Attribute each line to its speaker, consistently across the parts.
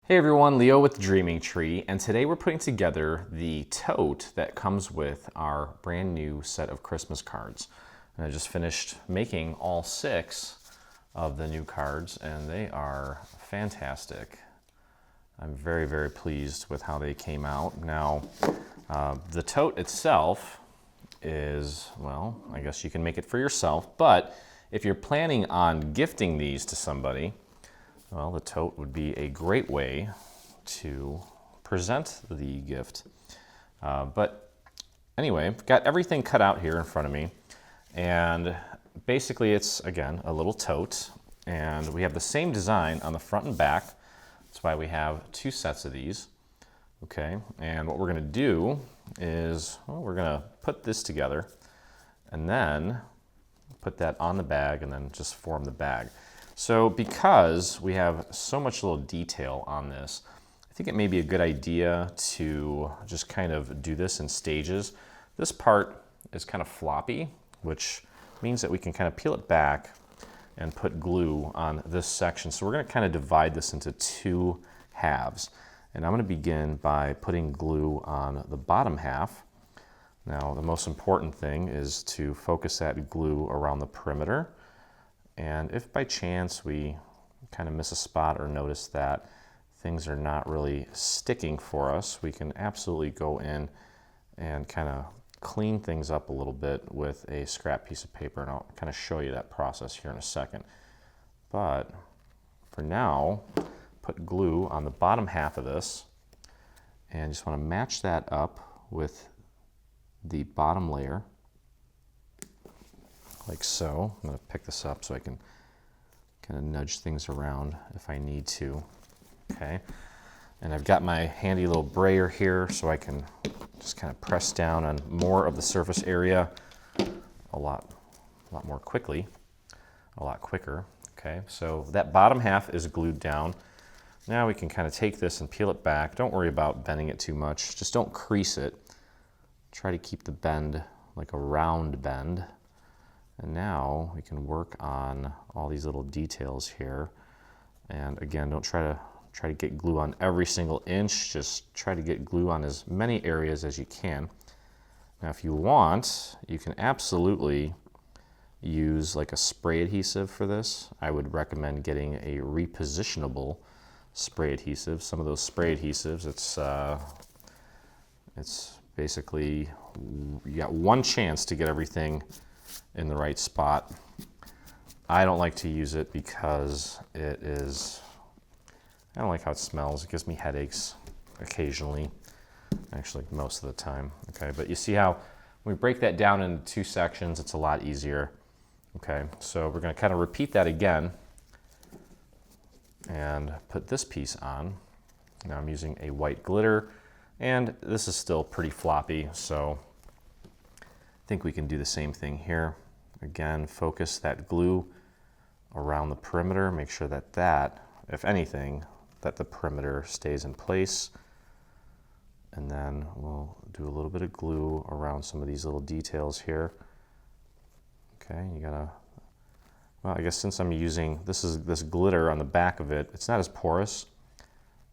Speaker 1: Hey everyone, Leo with the Dreaming Tree, and today we're putting together the tote that comes with our brand new set of Christmas cards. And I just finished making all 6 of the new cards, and they are fantastic. I'm very, very pleased with how they came out. Now, the tote itself is, well, I guess you can make it for yourself, but if you're planning on gifting these to somebody, well, the tote would be a great way to present the gift. But anyway, got everything cut out here in front of me. And basically it's, again, a little tote. And we have the same design on the front and back. That's why we have 2 sets of these. Okay, and what we're gonna do is, well, we're gonna put this together and then put that on the bag and then just form the bag. So because we have so much little detail on this, I think it may be a good idea to just kind of do this in stages. This part is kind of floppy, which means that we can kind of peel it back and put glue on this section. So we're going to kind of divide this into 2 halves. And I'm going to begin by putting glue on the bottom half. Now, the most important thing is to focus that glue around the perimeter. And if by chance we kind of miss a spot or notice that things are not really sticking for us, we can absolutely go in and kind of clean things up a little bit with a scrap piece of paper, and I'll kind of show you that process here in a second. But for now, put glue on the bottom half of this and just want to match that up with the bottom layer. Like so. I'm going to pick this up so I can kind of nudge things around if I need to. Okay, and I've got my handy little brayer here so I can just kind of press down on more of the surface area a lot more quickly, a lot quicker. Okay, so that bottom half is glued down. Now we can kind of take this and peel it back. Don't worry about bending it too much. Just don't crease it. Try to keep the bend like a round bend. And now we can work on all these little details here. And again, don't try to get glue on every single inch. Just try to get glue on as many areas as you can. Now, if you want, you can absolutely use like a spray adhesive for this. I would recommend getting a repositionable spray adhesive. Some of those spray adhesives, it's basically, you got one chance to get everything in the right spot. I don't like to use it because I don't like how it smells. It gives me headaches occasionally, actually most of the time. Okay, but you see how when we break that down into 2 sections, it's a lot easier. Okay, so we're going to kind of repeat that again and put this piece on. Now I'm using a white glitter, and this is still pretty floppy, so I think we can do the same thing here. Again, focus that glue around the perimeter. Make sure that, if anything, that the perimeter stays in place. And then we'll do a little bit of glue around some of these little details here. Okay, you gotta, well, I guess since I'm using, this glitter on the back of it, it's not as porous.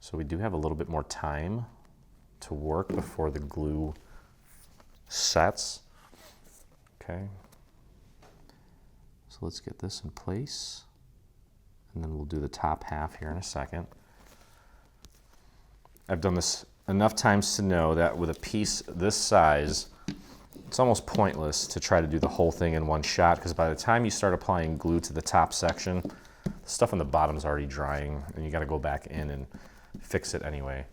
Speaker 1: So we do have a little bit more time to work before the glue sets. Okay, so let's get this in place, and then we'll do the top half here in a second. I've done this enough times to know that with a piece this size, it's almost pointless to try to do the whole thing in one shot, because by the time you start applying glue to the top section, the stuff on the bottom is already drying, and you got to go back in and fix it anyway.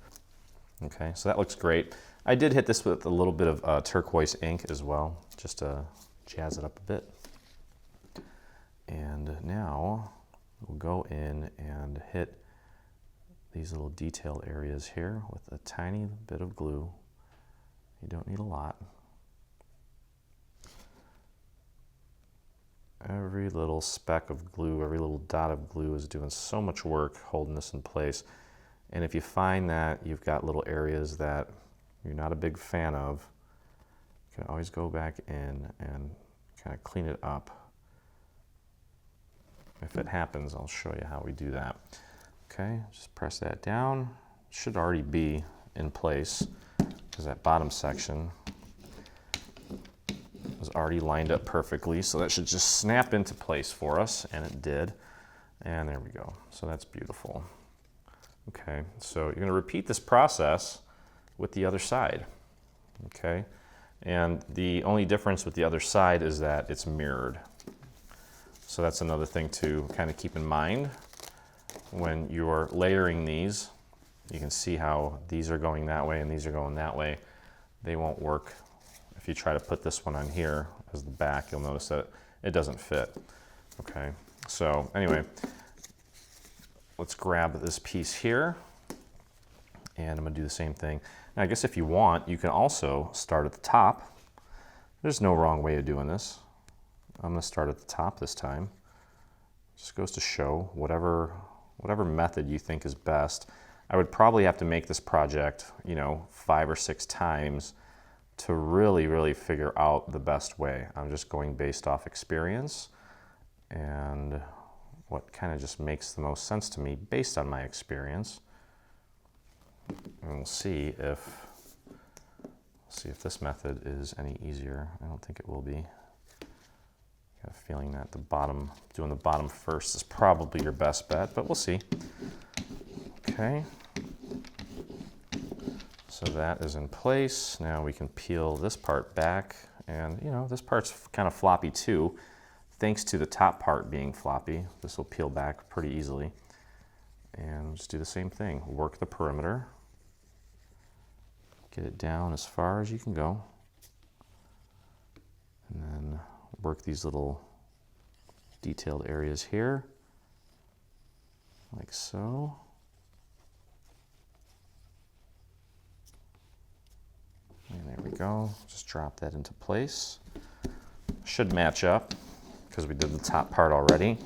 Speaker 1: Okay, so that looks great. I did hit this with a little bit of turquoise ink as well, just to jazz it up a bit. And now we'll go in and hit these little detail areas here with a tiny bit of glue. You don't need a lot. Every little speck of glue, every little dot of glue is doing so much work holding this in place. And if you find that you've got little areas that you're not a big fan of, you can always go back in and kind of clean it up. If it happens, I'll show you how we do that. Okay, just press that down. It should already be in place because that bottom section was already lined up perfectly. So that should just snap into place for us, and it did. And there we go. So that's beautiful. Okay, so you're going to repeat this process with the other side. Okay, and the only difference with the other side is that it's mirrored. So that's another thing to kind of keep in mind when you're layering these. You can see how these are going that way and these are going that way. They won't work. If you try to put this one on here as the back, you'll notice that it doesn't fit. Okay, so anyway, let's grab this piece here, and I'm gonna do the same thing. Now, I guess if you want, you can also start at the top. There's no wrong way of doing this. I'm gonna start at the top this time. Just goes to show whatever method you think is best. I would probably have to make this project, 5 or 6 times to really figure out the best way. I'm just going based off experience and what kind of just makes the most sense to me based on my experience. And we'll see if this method is any easier. I don't think it will be. I got a feeling that doing the bottom first is probably your best bet, but we'll see. Okay. So that is in place. Now we can peel this part back, and this part's kind of floppy too. Thanks to the top part being floppy, this will peel back pretty easily. And just do the same thing. Work the perimeter. Get it down as far as you can go. And then work these little detailed areas here, like so. And there we go. Just drop that into place. Should match up because we did the top part already.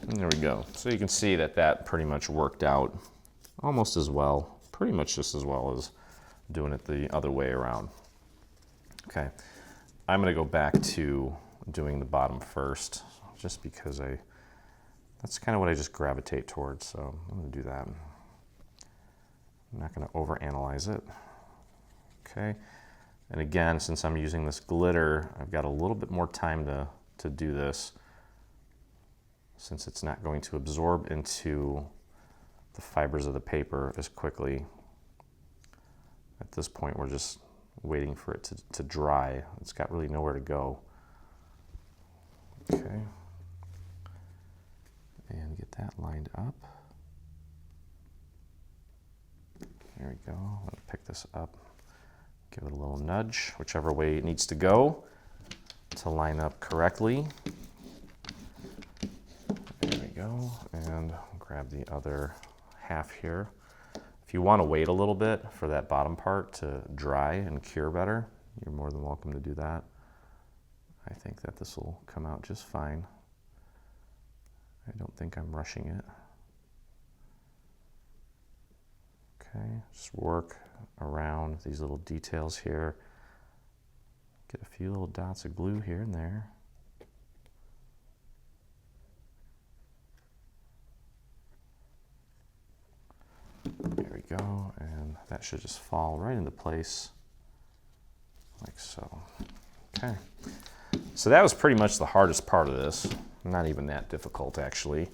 Speaker 1: And there we go. So you can see that pretty much worked out almost as well, pretty much just as well as doing it the other way around. Okay, I'm gonna go back to doing the bottom first, just because that's kind of what I just gravitate towards, so I'm gonna do that. I'm not gonna overanalyze it. Okay, and again, since I'm using this glitter, I've got a little bit more time to do this, since it's not going to absorb into the fibers of the paper as quickly. At this point, we're just waiting for it to dry. It's got really nowhere to go. Okay, and get that lined up. There we go. I'm gonna pick this up, give it a little nudge, whichever way it needs to go to line up correctly. There we go, and grab the other half here. If you want to wait a little bit for that bottom part to dry and cure better, you're more than welcome to do that. I think that this will come out just fine. I don't think I'm rushing it. Okay, just work around these little details here. Get a few little dots of glue here and there. There we go, and that should just fall right into place, like so. Okay, so that was pretty much the hardest part of this. Not even that difficult, actually.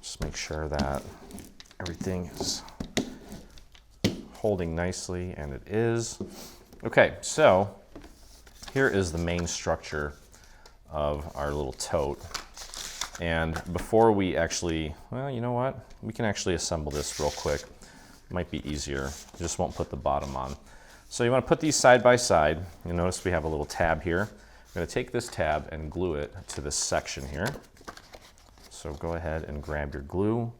Speaker 1: Just make sure that everything is holding nicely, and it is. Okay, so here is the main structure of our little tote. And before we actually, well, you know what? We can actually assemble this real quick. Might be easier. Just won't put the bottom on. So you want to put these side by side. You'll notice we have a little tab here. I'm going to take this tab and glue it to this section here. So go ahead and grab your glue.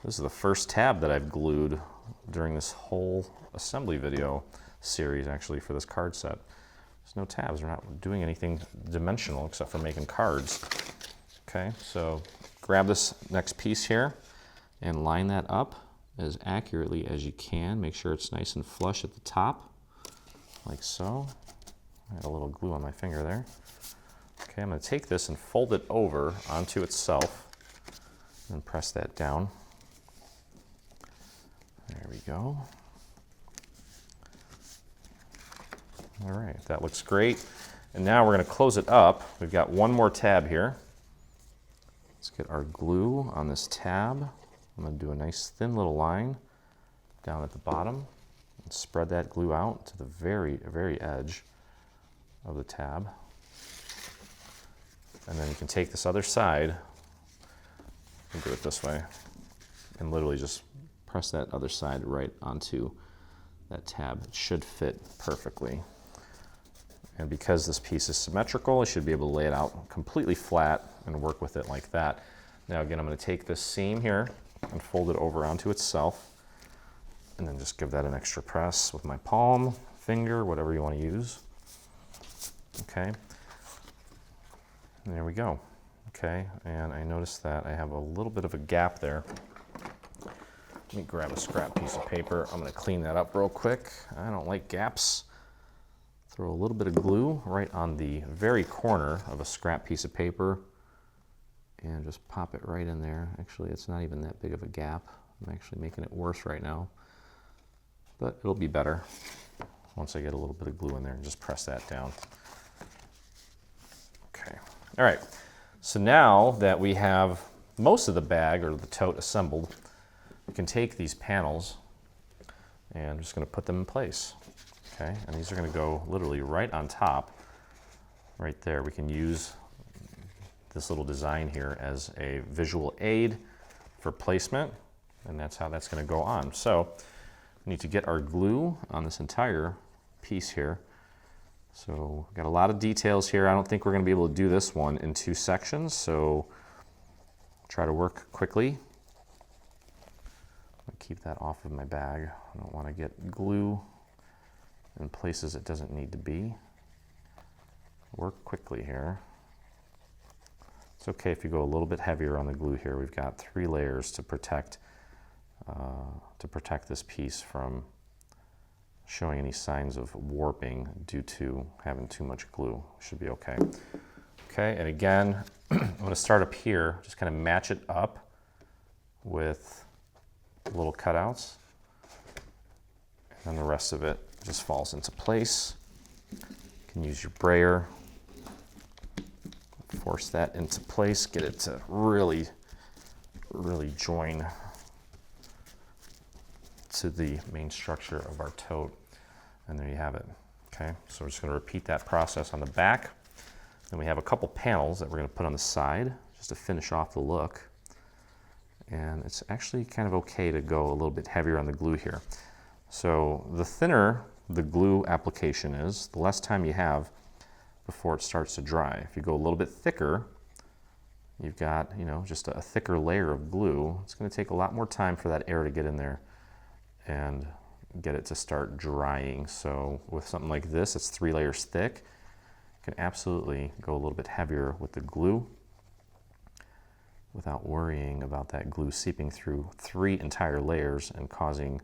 Speaker 1: This is the first tab that I've glued during this whole assembly video series, actually, for this card set. There's no tabs. We're not doing anything dimensional except for making cards. Okay, so grab this next piece here and line that up as accurately as you can. Make sure it's nice and flush at the top, like so. I had a little glue on my finger there. Okay, I'm going to take this and fold it over onto itself And press that down. There we go. All right, that looks great. And now we're going to close it up. We've got one more tab here. Let's get our glue on this tab. I'm going to do a nice thin little line down at the bottom and spread that glue out to the very, very edge of the tab. And then you can take this other side and do it this way and literally just press that other side right onto that tab. It should fit perfectly. And because this piece is symmetrical, I should be able to lay it out completely flat and work with it like that. Now again, I'm going to take this seam here and fold it over onto itself and then just give that an extra press with my palm, finger, whatever you want to use. Okay, and there we go. Okay, and I noticed that I have a little bit of a gap there. Let me grab a scrap piece of paper. I'm going to clean that up real quick. I don't like gaps. Throw a little bit of glue right on the very corner of a scrap piece of paper and just pop it right in there. Actually, it's not even that big of a gap. I'm actually making it worse right now, but it'll be better once I get a little bit of glue in there and just press that down. Okay, all right. So now that we have most of the bag or the tote assembled, we can take these panels and I'm just going to put them in place. Okay, and these are going to go literally right on top, right there. We can use this little design here as a visual aid for placement, and that's how that's going to go on. So we need to get our glue on this entire piece here. So we've got a lot of details here. I don't think we're going to be able to do this one in 2 sections, so try to work quickly. I'll keep that off of my bag. I don't want to get glue in places it doesn't need to be. Work quickly here. It's okay if you go a little bit heavier on the glue here. We've got 3 layers to protect this piece from showing any signs of warping due to having too much glue. Should be okay. Okay, and again, I'm going to start up here, just kind of match it up with little cutouts, and then the rest of it just falls into place. You can use your brayer, force that into place, get it to really join to the main structure of our tote, and there you have it. Okay, so we're just going to repeat that process on the back. Then we have a couple panels that we're going to put on the side just to finish off the look, and it's actually kind of okay to go a little bit heavier on the glue here. So the thinner the glue application is, the less time you have before it starts to dry. If you go a little bit thicker, you've got, just a thicker layer of glue. It's going to take a lot more time for that air to get in there and get it to start drying. So with something like this, it's 3 layers thick. You can absolutely go a little bit heavier with the glue without worrying about that glue seeping through 3 entire layers and causing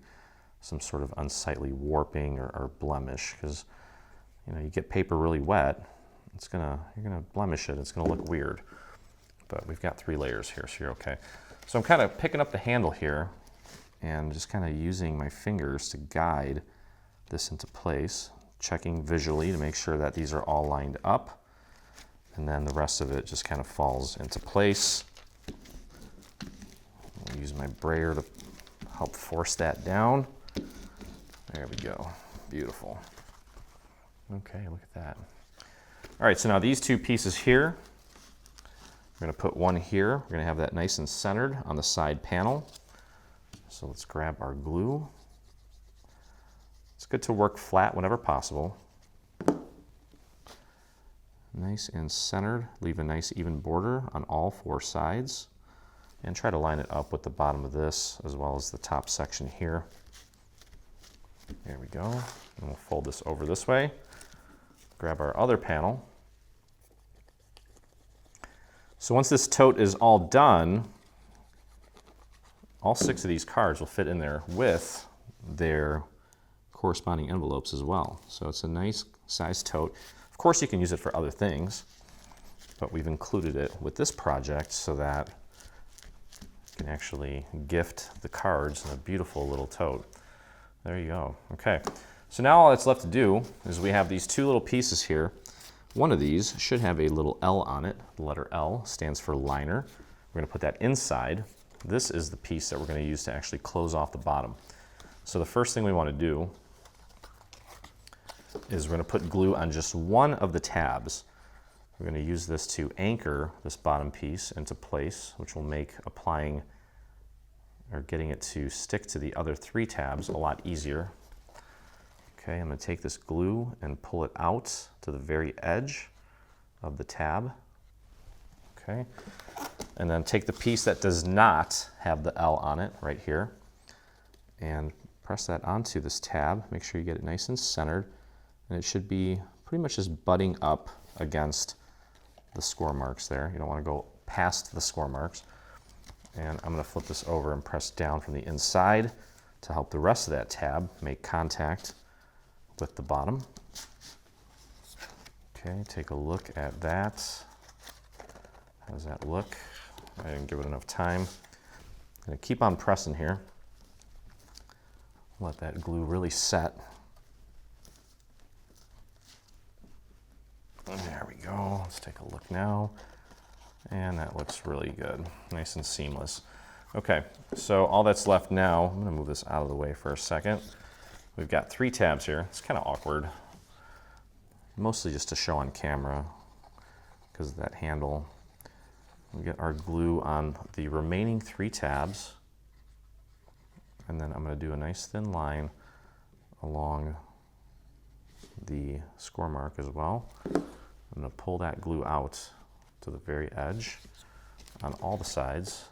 Speaker 1: some sort of unsightly warping or blemish, because you get paper really wet, you're gonna blemish it. It's gonna look weird. But we've got 3 layers here, so you're okay. So I'm kind of picking up the handle here and just kind of using my fingers to guide this into place, checking visually to make sure that these are all lined up, and then the rest of it just kind of falls into place. I'll use my brayer to help force that down. There we go. Beautiful. Okay, look at that. All right, so now these 2 pieces here, we're going to put one here. We're going to have that nice and centered on the side panel. So let's grab our glue. It's good to work flat whenever possible. Nice and centered. Leave a nice even border on all 4 sides. And try to line it up with the bottom of this as well as the top section here. There we go. And we'll fold this over this way. Grab our other panel. So once this tote is all done, all 6 of these cards will fit in there with their corresponding envelopes as well. So it's a nice size tote. Of course you can use it for other things, but we've included it with this project so that You can actually gift the cards in a beautiful little tote. There you go. Okay, so now all that's left to do is we have these two little pieces here. One of these should have a little L on it. The letter L stands for liner. We're going to put that inside. This is the piece that we're going to use to actually close off the bottom. So the first thing we want to do is we're going to put glue on just one of the tabs. We're going to use this to anchor this bottom piece into place, which will make applying or getting it to stick to the other three tabs a lot easier. Okay, I'm going to take this glue and pull it out to the very edge of the tab. Okay, and then take the piece that does not have the L on it right here and press that onto this tab. Make sure you get it nice and centered, and it should be pretty much just butting up against the score marks there. You don't want to go past the score marks. And I'm going to flip this over and press down from the inside to help the rest of that tab make contact with the bottom. Okay, take a look at that. How does that look? I didn't give it enough time. I'm going to keep on pressing here. Let that glue really set. There we go. Let's take a look now. And that looks really good. Nice and seamless. Okay, so all that's left now, I'm going to move this out of the way for a second. We've got three tabs here. It's kind of awkward. Mostly just to show on camera because of that handle. We get our glue on the remaining three tabs. And then I'm going to do a nice thin line along the score mark as well. I'm going to pull that glue out to the very edge on all the sides.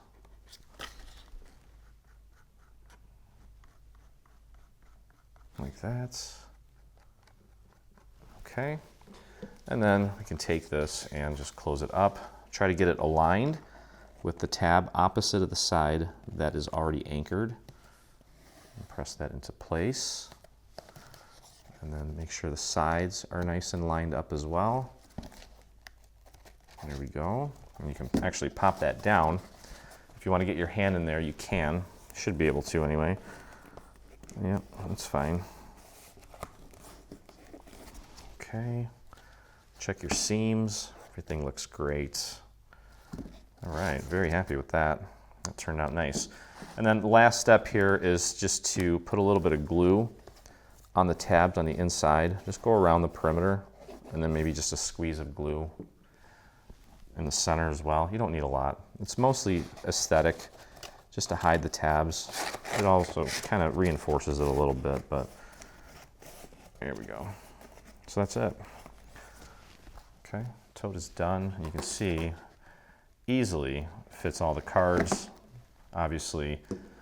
Speaker 1: Like that. Okay. And then we can take this and just close it up. Try to get it aligned with the tab opposite of the side that is already anchored. And press that into place. And then make sure the sides are nice and lined up as well. There we go. And you can actually pop that down. If you want to get your hand in there, you can. Should be able to anyway. Yep, that's fine. Okay. Check your seams. Everything looks great. All right, very happy with that. That turned out nice. And then the last step here is just to put a little bit of glue on the tabs on the inside. Just go around the perimeter and then maybe just a squeeze of glue in the center as well. You don't need a lot. It's mostly aesthetic, just to hide the tabs. It also kind of reinforces it a little bit, but here we go. So that's it. Okay, tote is done, and you can see easily fits all the cards. Obviously,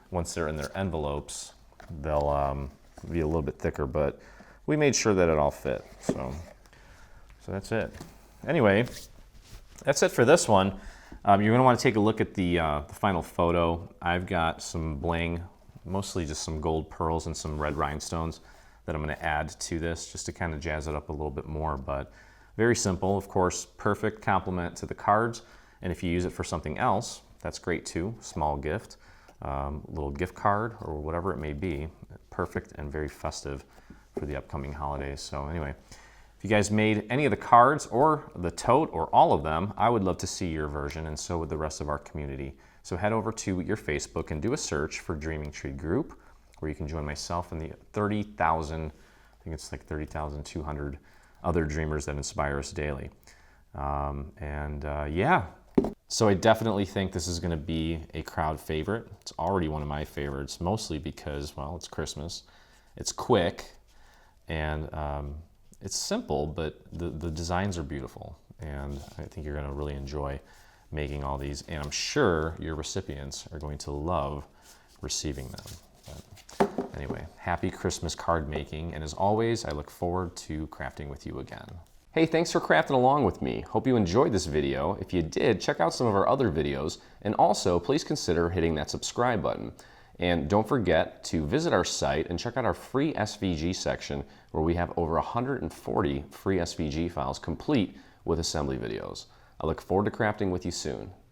Speaker 1: once they're in their envelopes, they'll be a little bit thicker, but we made sure that it all fit. So that's it. Anyway, that's it for this one. You're going to want to take a look at the final photo. I've got some bling, mostly just some gold pearls and some red rhinestones that I'm going to add to this just to kind of jazz it up a little bit more. But very simple, of course, perfect complement to the cards. And if you use it for something else, that's great too. Small gift, little gift card or whatever it may be. Perfect and very festive for the upcoming holidays. So anyway, if you guys made any of the cards or the tote or all of them, I would love to see your version, and so would the rest of our community. So head over to your Facebook and do a search for Dreaming Tree Group, where you can join myself and the 30,000, I think it's like 30,200 other dreamers that inspire us daily. Yeah. So I definitely think this is going to be a crowd favorite. It's already one of my favorites, mostly because, well, it's Christmas. It's quick, and it's simple, but the designs are beautiful, and I think you're going to really enjoy making all these, and I'm sure your recipients are going to love receiving them. But anyway, happy Christmas card making, and as always, I look forward to crafting with you again. Hey, thanks for crafting along with me. Hope you enjoyed this video. If you did, check out some of our other videos, and also please consider hitting that subscribe button. And don't forget to visit our site and check out our free SVG section, where we have over 140 free SVG files complete with assembly videos. I look forward to crafting with you soon.